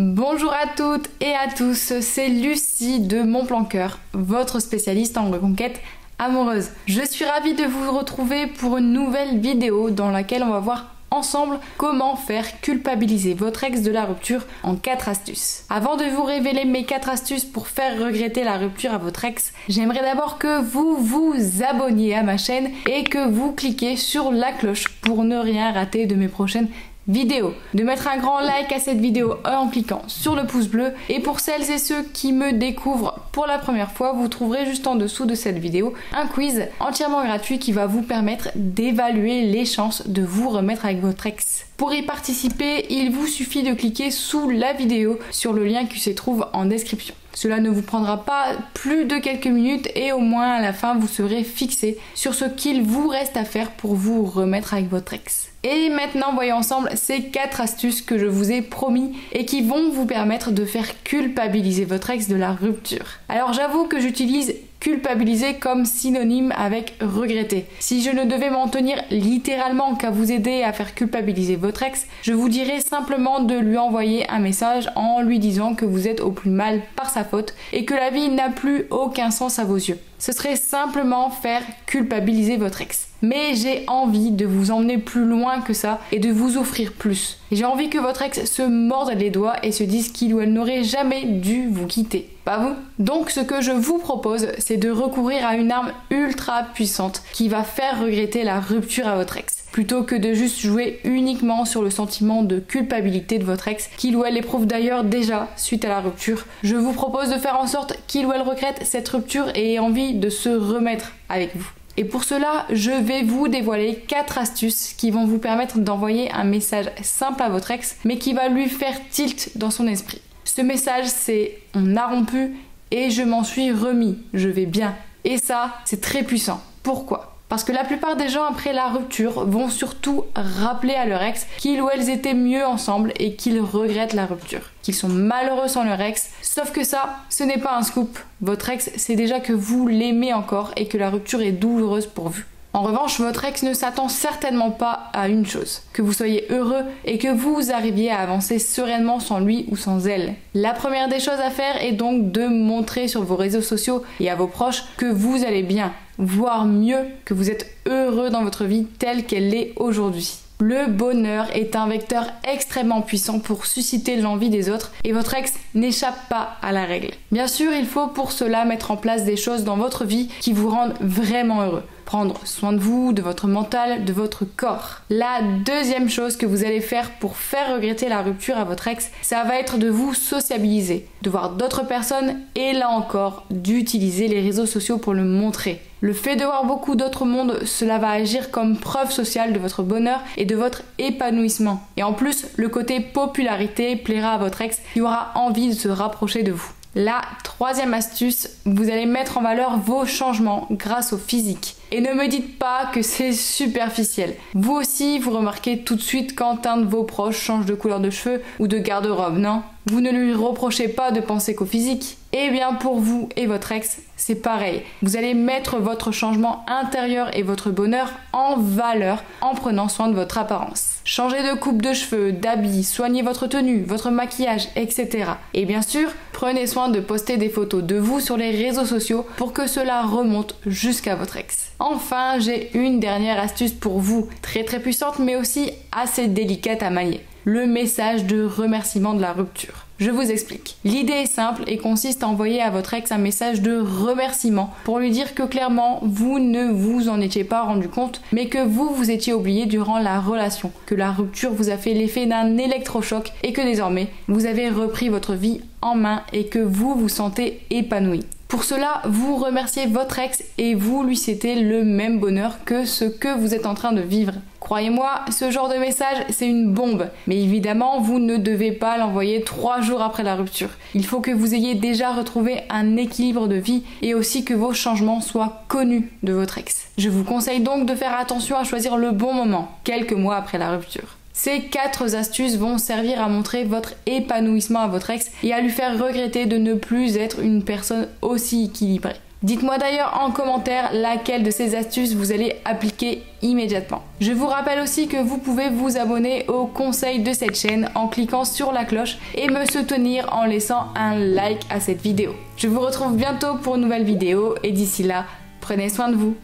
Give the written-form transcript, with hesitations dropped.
Bonjour à toutes et à tous, c'est Lucie de Mon Plan Cœur, votre spécialiste en reconquête amoureuse. Je suis ravie de vous retrouver pour une nouvelle vidéo dans laquelle on va voir ensemble comment faire culpabiliser votre ex de la rupture en 4 astuces. Avant de vous révéler mes 4 astuces pour faire regretter la rupture à votre ex, j'aimerais d'abord que vous vous abonniez à ma chaîne et que vous cliquiez sur la cloche pour ne rien rater de mes prochaines vidéo, de mettre un grand like à cette vidéo en cliquant sur le pouce bleu, et pour celles et ceux qui me découvrent pour la première fois, vous trouverez juste en dessous de cette vidéo un quiz entièrement gratuit qui va vous permettre d'évaluer les chances de vous remettre avec votre ex. Pour y participer, il vous suffit de cliquer sous la vidéo sur le lien qui se trouve en description. Cela ne vous prendra pas plus de quelques minutes et au moins à la fin vous serez fixé sur ce qu'il vous reste à faire pour vous remettre avec votre ex. Et maintenant voyons ensemble ces 4 astuces que je vous ai promis et qui vont vous permettre de faire culpabiliser votre ex de la rupture. Alors j'avoue que j'utilise culpabiliser comme synonyme avec regretter. Si je ne devais m'en tenir littéralement qu'à vous aider à faire culpabiliser votre ex, je vous dirais simplement de lui envoyer un message en lui disant que vous êtes au plus mal par sa faute et que la vie n'a plus aucun sens à vos yeux. Ce serait simplement faire culpabiliser votre ex. Mais j'ai envie de vous emmener plus loin que ça et de vous offrir plus. J'ai envie que votre ex se morde les doigts et se dise qu'il ou elle n'aurait jamais dû vous quitter. Pas vous? Donc ce que je vous propose, c'est de recourir à une arme ultra puissante qui va faire regretter la rupture à votre ex. Plutôt que de juste jouer uniquement sur le sentiment de culpabilité de votre ex, qu'il ou elle éprouve d'ailleurs déjà suite à la rupture, je vous propose de faire en sorte qu'il ou elle regrette cette rupture et ait envie de se remettre avec vous. Et pour cela, je vais vous dévoiler 4 astuces qui vont vous permettre d'envoyer un message simple à votre ex, mais qui va lui faire tilt dans son esprit. Ce message, c'est « on a rompu et je m'en suis remis, je vais bien ». Et ça, c'est très puissant. Pourquoi ? Parce que la plupart des gens après la rupture vont surtout rappeler à leur ex qu'ils ou elles étaient mieux ensemble et qu'ils regrettent la rupture, qu'ils sont malheureux sans leur ex. Sauf que ça, ce n'est pas un scoop. Votre ex sait déjà que vous l'aimez encore et que la rupture est douloureuse pour vous. En revanche, votre ex ne s'attend certainement pas à une chose, que vous soyez heureux et que vous arriviez à avancer sereinement sans lui ou sans elle. La première des choses à faire est donc de montrer sur vos réseaux sociaux et à vos proches que vous allez bien, voire mieux, que vous êtes heureux dans votre vie telle qu'elle est aujourd'hui. Le bonheur est un vecteur extrêmement puissant pour susciter l'envie des autres et votre ex n'échappe pas à la règle. Bien sûr, il faut pour cela mettre en place des choses dans votre vie qui vous rendent vraiment heureux. Prendre soin de vous, de votre mental, de votre corps. La deuxième chose que vous allez faire pour faire regretter la rupture à votre ex, ça va être de vous sociabiliser, de voir d'autres personnes et là encore, d'utiliser les réseaux sociaux pour le montrer. Le fait de voir beaucoup d'autres mondes, cela va agir comme preuve sociale de votre bonheur et de votre épanouissement. Et en plus, le côté popularité plaira à votre ex qui aura envie de se rapprocher de vous. La troisième astuce, vous allez mettre en valeur vos changements grâce au physique. Et ne me dites pas que c'est superficiel. Vous aussi, vous remarquez tout de suite quand un de vos proches change de couleur de cheveux ou de garde-robe, non ? Vous ne lui reprochez pas de penser qu'au physique. Eh bien pour vous et votre ex, c'est pareil. Vous allez mettre votre changement intérieur et votre bonheur en valeur en prenant soin de votre apparence. Changez de coupe de cheveux, d'habits, soignez votre tenue, votre maquillage, etc. Et bien sûr, prenez soin de poster des photos de vous sur les réseaux sociaux pour que cela remonte jusqu'à votre ex. Enfin, j'ai une dernière astuce pour vous, très puissante mais aussi assez délicate à manier. Le message de remerciement de la rupture. Je vous explique. L'idée est simple et consiste à envoyer à votre ex un message de remerciement pour lui dire que clairement vous ne vous en étiez pas rendu compte mais que vous étiez oublié durant la relation, que la rupture vous a fait l'effet d'un électrochoc et que désormais vous avez repris votre vie en main et que vous vous sentez épanoui. Pour cela, vous remerciez votre ex et vous lui souhaitez le même bonheur que ce que vous êtes en train de vivre. Croyez-moi, ce genre de message, c'est une bombe. Mais évidemment, vous ne devez pas l'envoyer 3 jours après la rupture. Il faut que vous ayez déjà retrouvé un équilibre de vie et aussi que vos changements soient connus de votre ex. Je vous conseille donc de faire attention à choisir le bon moment, quelques mois après la rupture. Ces 4 astuces vont servir à montrer votre épanouissement à votre ex et à lui faire regretter de ne plus être une personne aussi équilibrée. Dites-moi d'ailleurs en commentaire laquelle de ces astuces vous allez appliquer immédiatement. Je vous rappelle aussi que vous pouvez vous abonner aux conseils de cette chaîne en cliquant sur la cloche et me soutenir en laissant un like à cette vidéo. Je vous retrouve bientôt pour une nouvelle vidéo et d'ici là, prenez soin de vous.